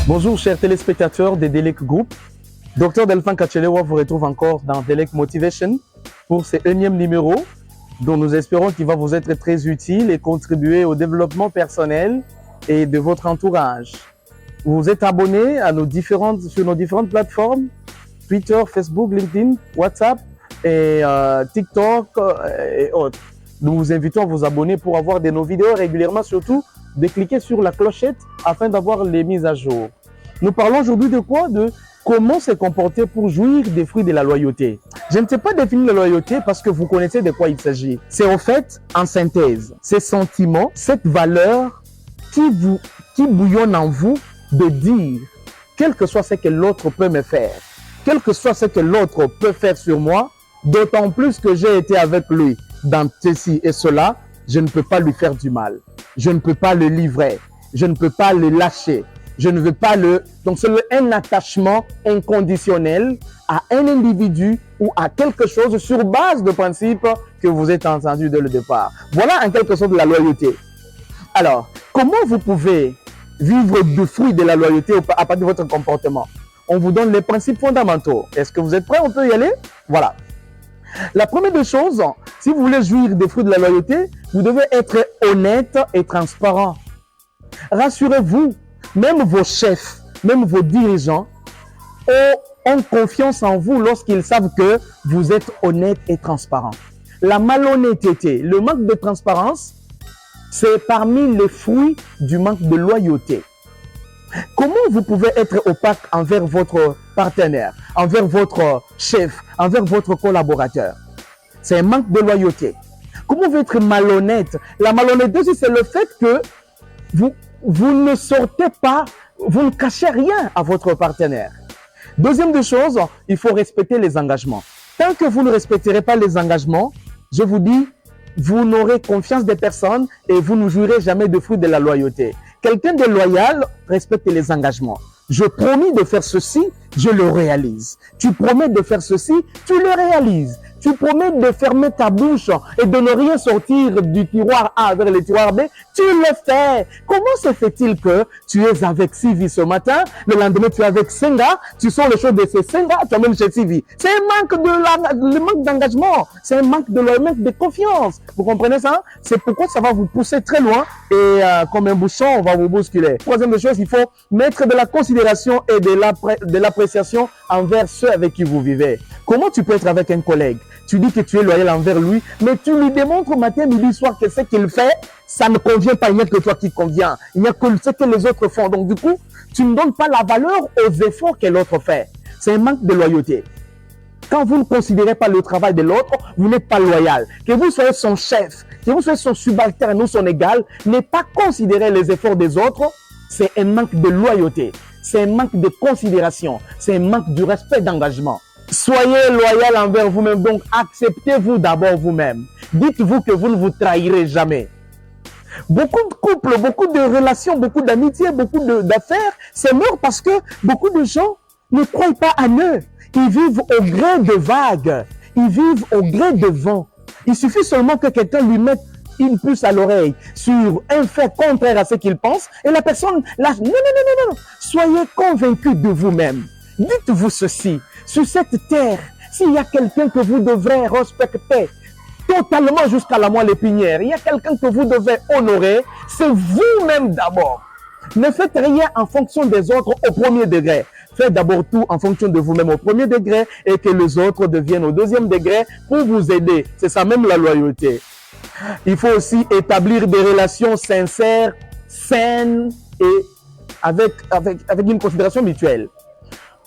Bonjour chers téléspectateurs de Delec Group. Dr Delphin Kachelewa vous retrouve encore dans Delec Motivation pour ce énième numéro dont nous espérons qu'il va vous être très utile et contribuer au développement personnel et de votre entourage. Vous êtes abonné à sur nos différentes plateformes, Twitter, Facebook, LinkedIn, WhatsApp et TikTok et autres. Nous vous invitons à vous abonner pour avoir de nos vidéos régulièrement, surtout de cliquer sur la clochette afin d'avoir les mises à jour. Nous parlons aujourd'hui de quoi? De comment se comporter pour jouir des fruits de la loyauté. Je ne sais pas définir la loyauté parce que vous connaissez de quoi il s'agit. C'est en fait, en synthèse, ces sentiments, cette valeur qui bouillonne en vous de dire, quel que soit ce que l'autre peut me faire, quel que soit ce que l'autre peut faire sur moi, d'autant plus que j'ai été avec lui dans ceci et cela, je ne peux pas lui faire du mal. Je ne peux pas le livrer. Je ne peux pas le lâcher. Je ne veux pas le... Donc, c'est un attachement inconditionnel à un individu ou à quelque chose sur base de principes que vous êtes entendu dès le départ. Voilà en quelque sorte la loyauté. Alors, comment vous pouvez vivre du fruit de la loyauté à partir de votre comportement? On vous donne les principes fondamentaux. Est-ce que vous êtes prêts? On peut y aller? Voilà. La première des choses, si vous voulez jouir des fruits de la loyauté, vous devez être honnête et transparent. Rassurez-vous, même vos chefs, même vos dirigeants ont confiance en vous lorsqu'ils savent que vous êtes honnête et transparent. La malhonnêteté, le manque de transparence, c'est parmi les fruits du manque de loyauté. Comment vous pouvez être opaque envers votre partenaire, envers votre chef, envers votre collaborateur? C'est un manque de loyauté. Comment vous être malhonnête? La malhonnêteté, c'est le fait que vous ne sortez pas, vous ne cachez rien à votre partenaire. Deuxième des choses, il faut respecter les engagements. Tant que vous ne respecterez pas les engagements, je vous dis, vous n'aurez confiance des personnes et vous ne jouirez jamais de fruits de la loyauté. Quelqu'un de loyal respecte les engagements. Je promis de faire ceci, je le réalise. Tu promets de faire ceci, tu le réalises. Tu promets de fermer ta bouche et de ne rien sortir du tiroir A vers le tiroir B, tu le fais. Comment se fait-il que tu es avec Sylvie ce matin, le lendemain tu es avec Senga, tu sors les choses de ces Senga, tu emmènes chez Sylvie? C'est un manque d'engagement, c'est un manque de confiance. Vous comprenez ça? C'est pourquoi ça va vous pousser très loin et comme un bouchon, on va vous bousculer. Troisième des choses, il faut mettre de la considération et de l'appréciation envers ceux avec qui vous vivez. Comment tu peux être avec un collègue? Tu dis que tu es loyal envers lui, mais tu lui démontres matin, midi, soir que ce qu'il fait, ça ne convient pas. Il n'y a que toi qui convient. Il n'y a que ce que les autres font. Donc du coup, tu ne donnes pas la valeur aux efforts que l'autre fait. C'est un manque de loyauté. Quand vous ne considérez pas le travail de l'autre, vous n'êtes pas loyal. Que vous soyez son chef, que vous soyez son subalterne ou son égal, ne pas considérer les efforts des autres, c'est un manque de loyauté. C'est un manque de considération. C'est un manque du respect d'engagement. Soyez loyal envers vous-même, donc acceptez-vous d'abord vous-même. Dites-vous que vous ne vous trahirez jamais. Beaucoup de couples, beaucoup de relations, beaucoup d'amitiés, beaucoup d'affaires, c'est mort parce que beaucoup de gens ne croient pas en eux. Ils vivent au gré de vagues, ils vivent au gré de vent. Il suffit seulement que quelqu'un lui mette une puce à l'oreille sur un fait contraire à ce qu'il pense et la personne lâche. Non. Soyez convaincus de vous-même. Dites-vous ceci. Sur cette terre, s'il y a quelqu'un que vous devrez respecter totalement jusqu'à la moelle épinière, il y a quelqu'un que vous devez honorer, c'est vous-même d'abord. Ne faites rien en fonction des autres au premier degré. Faites d'abord tout en fonction de vous-même au premier degré et que les autres deviennent au deuxième degré pour vous aider. C'est ça même la loyauté. Il faut aussi établir des relations sincères, saines et avec une considération mutuelle.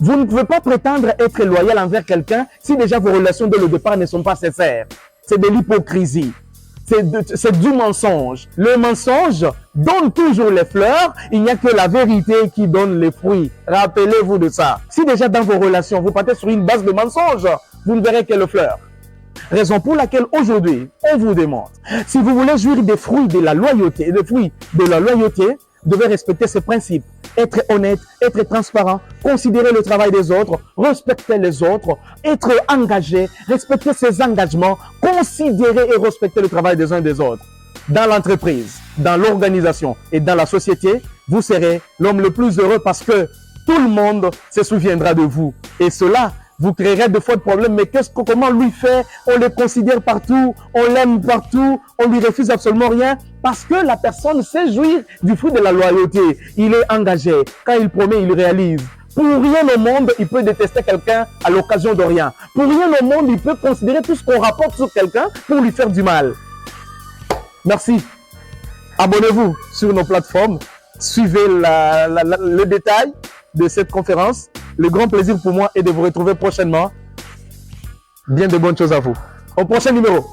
Vous ne pouvez pas prétendre être loyal envers quelqu'un si déjà vos relations dès le départ ne sont pas sincères. C'est de l'hypocrisie. C'est du mensonge. Le mensonge donne toujours les fleurs. Il n'y a que la vérité qui donne les fruits. Rappelez-vous de ça. Si déjà dans vos relations, vous partez sur une base de mensonge, vous ne verrez que les fleurs. Raison pour laquelle aujourd'hui, on vous demande, si vous voulez jouir des fruits de la loyauté, vous devez respecter ces principes. Être honnête, être transparent, considérer le travail des autres, respecter les autres, être engagé, respecter ses engagements, considérer et respecter le travail des uns et des autres. Dans l'entreprise, dans l'organisation et dans la société, vous serez l'homme le plus heureux parce que tout le monde se souviendra de vous. Et cela vous créerez de fois de problèmes. Mais comment lui fait? On le considère partout, on l'aime partout, on lui refuse absolument rien parce que la personne sait jouir du fruit de la loyauté. Il est engagé. Quand il promet, il réalise. Pour rien au monde, il peut détester quelqu'un à l'occasion de rien. Pour rien au monde, il peut considérer tout ce qu'on rapporte sur quelqu'un pour lui faire du mal. Merci. Abonnez-vous sur nos plateformes. Suivez le détail de cette conférence. Le grand plaisir pour moi est de vous retrouver prochainement. Bien de bonnes choses à vous. Au prochain numéro.